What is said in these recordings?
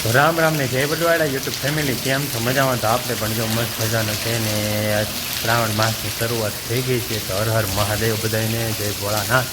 તો રામ રામ ને જય બટવાડા યુટ્યુબ ફેમિલી, કેમ છો? મજામાં? તો આપણે પણ જો મસ્ત મજાનો છે ને શ્રાવણ માસની શરૂઆત થઈ ગઈ છે. તો હર હર મહાદેવ બધાને જય ભોળાનાથ.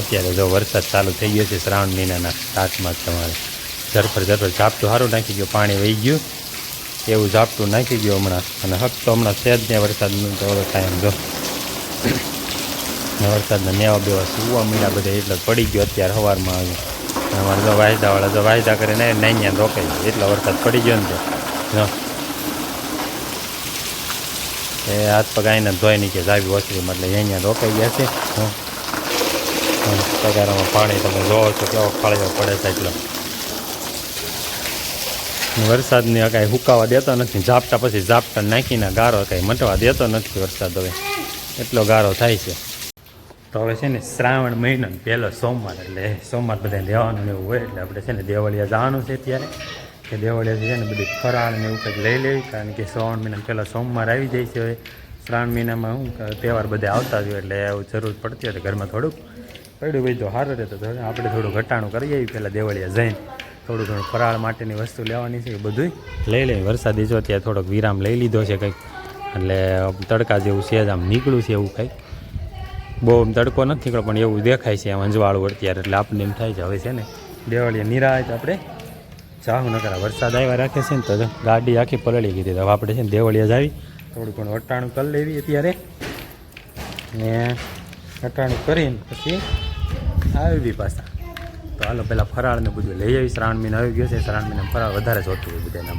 અત્યારે જો વરસાદ ચાલુ થઈ ગયો છે શ્રાવણ મહિનાના સ્ટાર્ટમાં જ તમારે ઝરફર ઝાપટું સારું નાખી ગયું, પાણી વહી ગયું એવું ઝાપટું નાખી ગયું હમણાં. અને હક તો હમણાં છે જ ત્યાં વરસાદનું તો ટાઈમ જો વરસાદના નેવા બેવા સુવા મળ્યા બધા એટલે પડી ગયો અત્યારે સવારમાં આવ્યું. અમારે જો વાયદાવાળા જો વાયદા કરીને નાઈ રોકાઈ જાય એટલો વરસાદ પડી ગયો ને તો એ હાથ પગ આવીને ધોઈ નીચે જાવી ઓછરીમાં એટલે અહીંયા રોકાઈ ગયા છે. પગારામાં પાણી તમે જોવો છો કેવો ફાળ્યો પડે છે એટલો. વરસાદની કાંઈ હુકાવા દેતો નથી, ઝાપટા પછી ઝાપટા નાખીને ગારો કાંઈ મટવા દેતો નથી વરસાદ. હવે એટલો ગારો થાય છે. તો હવે છે ને શ્રાવણ મહિનો પહેલો સોમવાર એટલે સોમવાર બધાને રહેવાનું ને એવું હોય એટલે આપણે છે ને દેવળિયા જવાનું છે ત્યારે કે દેવળિયાથી છે ને બધી ફરાળ ને એવું કંઈક લઈ લેવી, કારણ કે શ્રાવણ મહિના પહેલાં સોમવાર આવી જાય છે. હવે શ્રાવણ મહિનામાં શું તહેવાર બધા આવતા જ હોય એટલે એવું જરૂર પડતી હોય તો ઘરમાં થોડુંક પડ્યું હોય તો સારું રહે. તો આપણે થોડું ઘટાણું કરી આવીએ પહેલાં દેવળિયા જઈને થોડું ઘણું ફરાળ માટેની વસ્તુ લેવાની છે એ બધું લઈ લઈએ. વરસાદી જો ત્યાં થોડોક વિરામ લઈ લીધો છે કંઈક એટલે તડકા જેવું છે જ આમ નીકળ્યું છે એવું કંઈક. બહુ તડકો નથી નીકળ્યો પણ એવું દેખાય છે આમ અંજવાળું અત્યારે એટલે આપણને એમ થાય છે હવે છે ને દેવાળીએ નિરાય તો આપણે ચાહું ન કરા. વરસાદ આવ્યા રાખે છે ને તો ગાડી આખી પલળી ગઈ હતી. હવે આપણે છે ને દેવળિયા જ આવી થોડું ઘણું અટાણું કરી લેવી અત્યારે ને અટાણું કરીને પછી આવી પાછા. તો હાલો પહેલાં ફરાળને બધું લઈ આવી. શ્રાવણ મહિનો આવી ગયો છે, શ્રાવણ મહિનામાં ફરાળ વધારે જોતું હોય બધાને.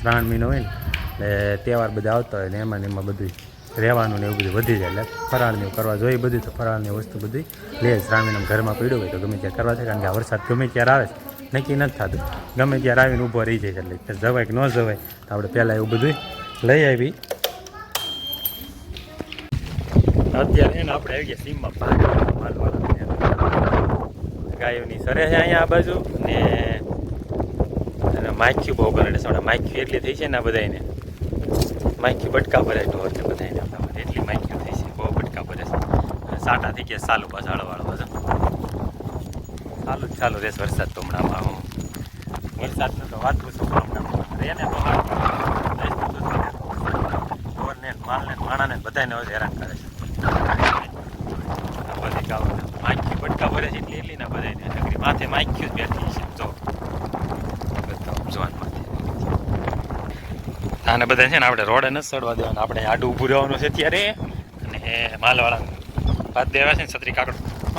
શ્રાવણ મહિનો હોય ને એટલે તહેવાર બધા આવતા હોય ને એમાં બધું રહેવાનું ને એવું બધું વધી જાય એટલે ફરાળને કરવા જોઈએ બધું. તો ફરાળની વસ્તુ બધી લે શ્રાવણ મહિનામાં ઘરમાં પીડ્યું હોય તો ગમે ત્યાં કરવા છે, કારણ કે આ વરસાદ ગમે ત્યારે આવે નક્કી નથી થતું, ગમે ત્યારે આવીને ઊભો રહી જાય એટલે જવાય કે ન જવાય. તો આપણે પહેલાં એવું બધું લઈ આવી. અત્યારે એને આપણે આવી ગયા સીમમાં માલવાળા ગાયોની સરે છે અહીંયા આ બાજુ ને માખ્યું બહુ કરડે છે. માખ્યું એટલી થઈ છે ને આ બધાને માખ્યું બટકા ભરે ઢોર ને બધાને એટલી માખ્યું થઈ છે, બહુ બટકા ભરે છે. સાટા થઈ ગયા ચાલુ પાછા હળવાળો બધો ચાલુ રહેશે. વરસાદ તો હમણાં વરસાદનો તો વાત પૂછો હમણાં એને તો ઢોરને માલને માણાને બધાને હેરાન કરે છે. બધી ગાવ માખ્યું બટકા ભરે છે એટલી ના બધાને નકરી માથે માખ્યું જ બેઠી છે. જો આને બધા છે ને આપણે રોડે નથી ચડવા દેવાના, આપણે આડું ઊભું રહેવાનું છે ત્યારે. અને માલવાળા ભાત દેવા છે ને છત્રી કાકડો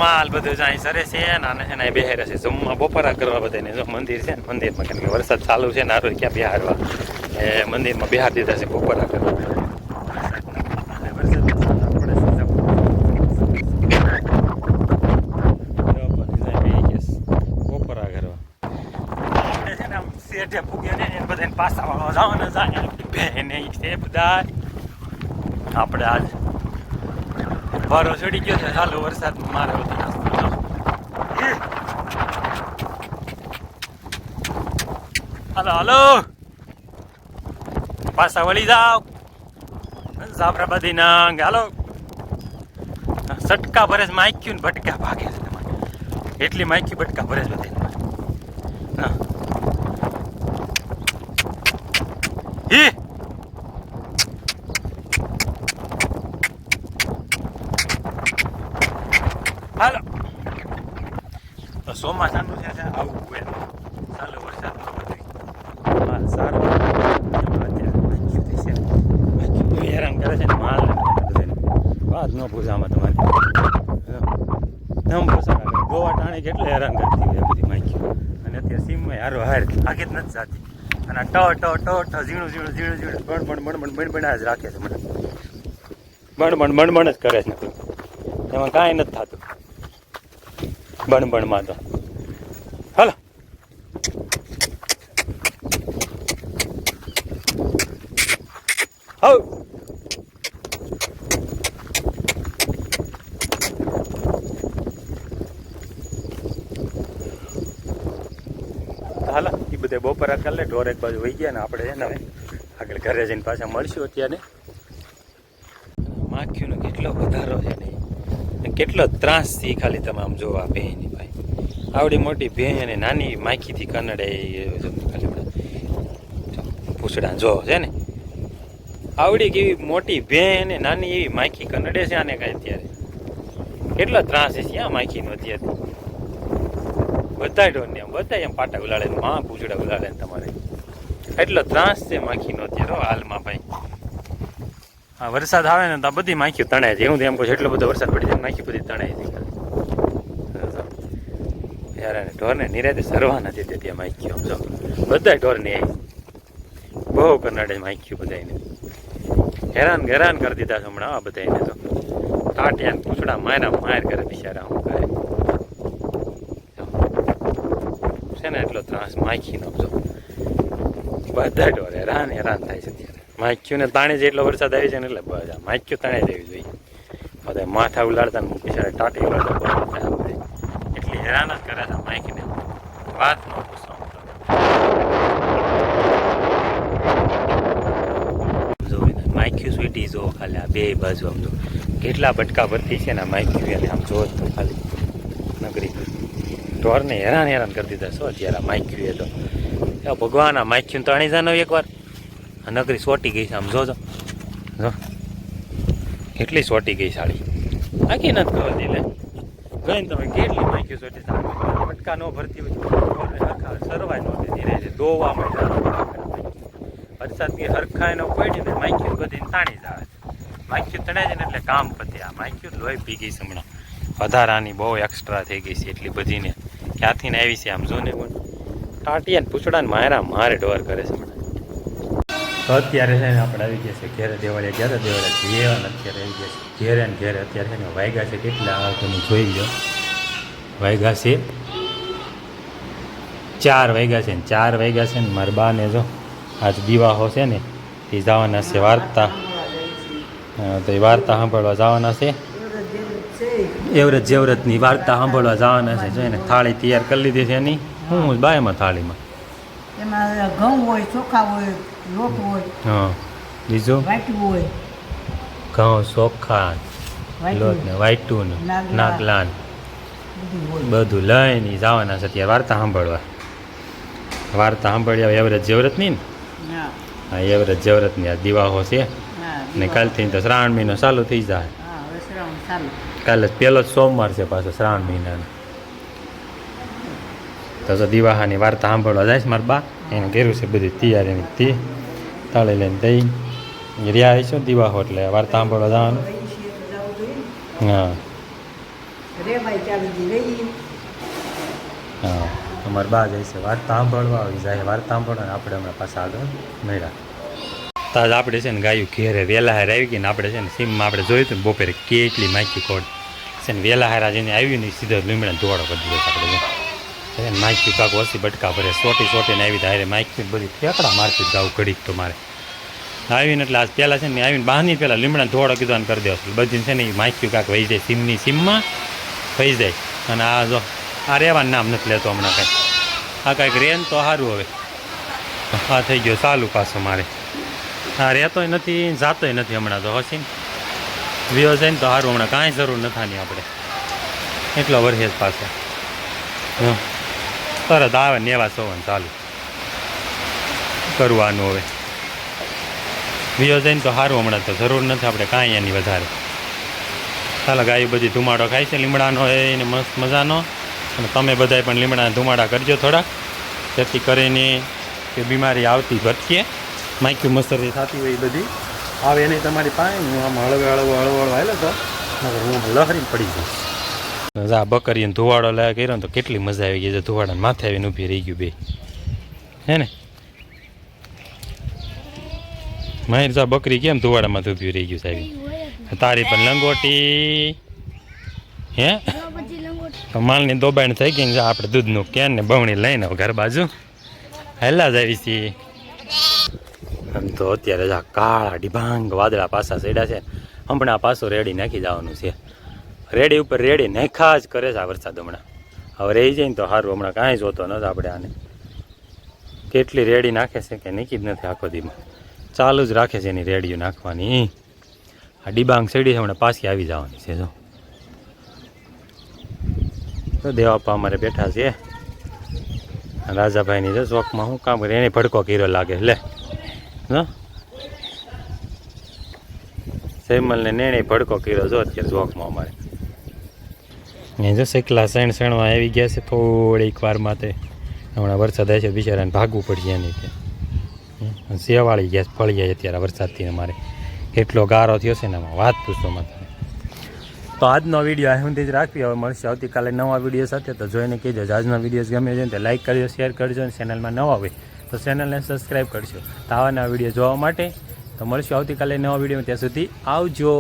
માલ બધું જ અહીં સરે છે ને આને છે ને બેહારે છે જમવા બપોરા કરવા બધાને. જો મંદિર છે ને મંદિરમાં, કારણ કે વરસાદ ચાલુ છે ને આરોગ્ય ક્યાં બિહારવા એ મંદિરમાં બિહાર દીધા છે બપોરા કરવા. બધાને પાસા વાળવા જવાના જાય બેને છે બધા. આપણે આજ વારો ચડી ગયો છે ચાલુ વરસાદમાં મારે હાલો હાલો પાસા વળી જાઓ જાફરાબાદી ના હાલો. સટકા ભરે છે માખ્યું ને ભટકા ભાગે છે તમારે એટલી માખ્યું ભટકા ભરે છે બધી. હા હાલો તો ચોમાસાનું છે આવું હોય ચાલુ વરસાદ માલ સારું હેરાન કરે છે ને માલ વાત ન પૂછામાં તમારી નમ પૂછા ગોવા ટાણે કેટલે હેરાન કરતી હોય બધી માખ્યું. અને અત્યારે સીમમાં હારો હાર આગે જ નથી જાતી અને ઝીણું બણ જ રાખે છે મને બણ જ કરે છે. એમાં કાંઈ નથી થતું બણમાં તો. હાલો હવ હાલો એ બધે બપોરા કરી લે. ઢોર એક બાજુ વહી ગયા ને આપણે છે ને હવે આગળ ઘરે જઈને પાછા મળશું. અત્યારે માખ્યુંનો કેટલો વધારો છે ને કેટલો ત્રાસ થી ખાલી તમે આમ જોવા ભેંની ભાઈ આવડી મોટી ભેં અને નાની માખીથી કનડે ખાલી પૂછડા જો છે ને આવડી કેવી મોટી ભેં ને નાની એવી માખી કનડે છે આને કાંઈ અત્યારે કેટલો ત્રાસ છે ક્યાં માખીનો અત્યારે બધા ઢોરને બધા એમ પાટા ઉલાડે માં પૂછડા ઉલાડે તમારે એટલો ત્રાસ છે માખીનો અત્યારે હાલમાં ભાઈ. હા વરસાદ આવે ને તો આ બધી માખીઓ તણાય છે. હું તો એમ કહું છું એટલો બધો વરસાદ પડી જાય માખી બધી તણાય છે યાર. અને ઢોરને નિરાતે સરવા નથી દેતી માખીઓ જો બધા ઢોરને બહુ કરનાડે માખીઓ બધાને હેરાન કરી દીધા છે હમણાં આ બધાને તો ટાટિયા પૂછડા માર કરે બિચારા હું કરે છે ને એટલો ત્રાસ માખીનો જો બધા ઢોર હેરાન થાય છે અત્યારે માખીઓને તાણે જ એટલો વરસાદ આવી છે ને એટલે બધા માખીઓ તાણે જવી જોઈએ બધા માથા ઉલાડતા ને બિચારા ટાટી ઉલાડતા એટલી હેરાન જ કરે છે માખીને વાત ન પૂછો. માખીઓ સ્વીટી જો ખાલી આ બે બાજુ આમ જો કેટલા બટકા ભરતી છે ને માખીઓ અને આમ જો તો ખાલી નગરી ઢોરને હેરાન કરી દીધા શું અત્યારે માખીઓ તો ભગવાન આ માખીઓ તો અણી જાનો એકવાર નગરી સોટી ગઈ છે આમ જોજો જો કેટલી સોટી ગઈ સાડી આખી નથી ખબર લે ગઈ તમે કેટલી માખીઓ સોટી બટકા ન ભરતી હોય સરવાય નહોતી ધીરે ધીરે દોવા વરસાદની હરખાઈ નો પડી ને માખીઓ બધી તાણી જ આવે માખીઓ તણાય છે ને એટલે કામ પતે. આ માખીઓ લોહી પી ગઈ છે હમણાં વધારાની બહુ એક્સ્ટ્રા થઈ ગઈ છે એટલી બધીને ક્યાંથી ને આવી છે આમ જો ને પણ ટાટિયા ને પૂછડા ને મારે ઢોર કરે છે હમણાં. તો અત્યારે છે ને આપણે આવી ગયા છે ઘેરે દેવાળીએ જેવા ને અત્યારે આવી ગયા છે ઘેરે ને ઘેરે અત્યારે છે ને વાગ્યા છે કેટલા તમે જોઈ લો વાગ્યા છે 4 વાગ્યા છે ને 4 વાગ્યા છે ને મારા બાને જો આજ દિવાહો છે ને એ જવાના છે વાર્તા તો એ વાર્તા સાંભળવા જવાના છે એવરત જેવરતની વાર્તા સાંભળવા જવાના છે જોઈને થાળી તૈયાર કરી લીધી છે એની હું બાયમાં થાળીમાં એમાં ઘઉં હોય ચોખા હોય લોટ હોય હા બીજું વાટું હોય ઘઉં ચોખા લોટ ને વાટું ને નાગલાન બધું લઈને જવાના છે અત્યારે વાર્તા સાંભળ્યા એવરત જેવરતની ને હા એવરત જેવરતની આ દિવાહો છે ને કાલથી તો શ્રાવણ મહિનો ચાલુ થઈ જાય કાલે પહેલો જ સોમવાર છે પાછો શ્રાવણ મહિનાનો તો દિવાહાની વાર્તા સાંભળવા જાય છે મારા બા એને કર્યું છે બધી તૈયારીની તે તાળી લઈને દઈ રહ્યા આવીશું દિવાહો એટલે વાર્તા સાંભળવા જવાનું હા હા અમારા બા જાય છે વાર્તા સાંભળવા આવી જાય વાર્તા સાંભળવા ને આપણે હમણાં પાછા આગળ મળ્યા તાજ આપણે છે ને ગાયું ઘેરે વહેલા હાર આવી ગઈ ને આપણે છે ને સીમમાં આપણે જોયું હતું ને બપોરે કેટલી માખી કોડ છે ને વહેલા હારા જઈને આવ્યું ને સીધો લીમડા ધોવાડો કરી દીધો આપણે છે ને માખી કાંક ઓછી બટકા ભરે સોટીને આવી હારે માખી બધી ઠેકડા મારતી ગાવું ઘડીક તો મારે આવીને એટલે આજ પહેલાં છે ને આવીને બહારની પહેલાં લીમડા ધોવાડો કીધો કરી દેવો બધી છે ને એ માખી કાંક વહી જાય સીમમાં થઈ જાય અને આ જો આ રહેવાનું નામ નથી લેતો હમણાં કાંઈ આ કાંઈક રેન તો સારું હવે આ થઈ ગયો ચાલુ પાછો મારે હા રહેતોય નથી જાતોય નથી હમણાં તો હસીને વિયો જાય ને તો સારું હમણાં કાંઈ જરૂર નથી આપણે એટલો વર્ષે જ પાછો તરત આવે ને એવા સોવાનું ચાલુ કરવાનું હવે વિયો જાય ને તો સારું હમણાં તો જરૂર નથી આપણે કાંઈ એની વધારે ચાલો ગાય બધી ધુમાડો ખાય છે લીમડાનો એને મસ્ત મજાનો અને તમે બધાય પણ લીમડાના ધુમાડા કરજો થોડાક જેથી કરીને કે બીમારી આવતી ઘટશે માખી મસરી થતી હોય એ બધી આવે નહીં તમારી પાસે હું આમ હળવો હાલો તો હું લહરીને પડી જઈશ આ બકરીને ધુવાડો લાયા કર્યો ને તો કેટલી મજા આવી ગઈ છે ધુવાડાને માથે આવીને ઊભી રહી ગયું બે હે ને માહિર જા બકરી કેમ ધુવાડામાં ઊભી રહી ગયું સાહેબ તારી પણ લંગોટી હે માલની દોબાણ થઈ ગઈ ને આપણે દૂધનું કેન ને બવણી લઈને ઘર બાજુ હેલા જ આવી છીએ આમ તો અત્યારે જ કાળા ડિભાંગ વાદળા પાછા ચડ્યા છે હમણાં પાછો રેડી નાખી જવાનું છે રેડી ઉપર રેડી નાખા જ કરે છે આ વરસાદ હમણાં હવે રહી જાય ને તો સારું હમણાં કાંઈ જોતો નથી આપણે આને કેટલી રેડી નાખે છે કે નીકી જ નથી આખો દીમાં ચાલુ જ રાખે છે એની રેડીઓ નાખવાની આ ડિબાંગ ચડી છે હમણાં પાછી આવી જવાની છે જો તો દેવાપા અમારે બેઠા છે રાજાભાઈની જો ચોકમાં શું કામ કરે એને ભડકો કર્યો લાગે લે જો સૈમલને નેણે ભડકો કર્યો જો અત્યારે જોખમાં અમારે એ જો શેકલા સણમાં આવી ગયા છે થોડીક વારમાં તે હમણાં વરસાદ આવે છે બિચારાને ભાગવું પડશે એની તે સેવાળી ગયા ફળી જાય અત્યારે વરસાદથી અમારે કેટલો ગારો થયો છે ને એમાં વાત પૂછવામાં તમે તો આજનો વિડીયો આ સુધી જ રાખવી હવે મળશે આવતીકાલે નવા વિડીયો સાથે તો જોઈને કહેજો આજનો વિડીયો ગમે છે ને તો લાઈક કરજો શેર કરજો અને ચેનલમાં નવા હોય તો ચેનલને સબસ્ક્રાઈબ કરજો તો આવા નવા વિડીયો જોવા માટે તો મળશું આવતીકાલે નવા વિડીયોમાં ત્યાં સુધી આવજો.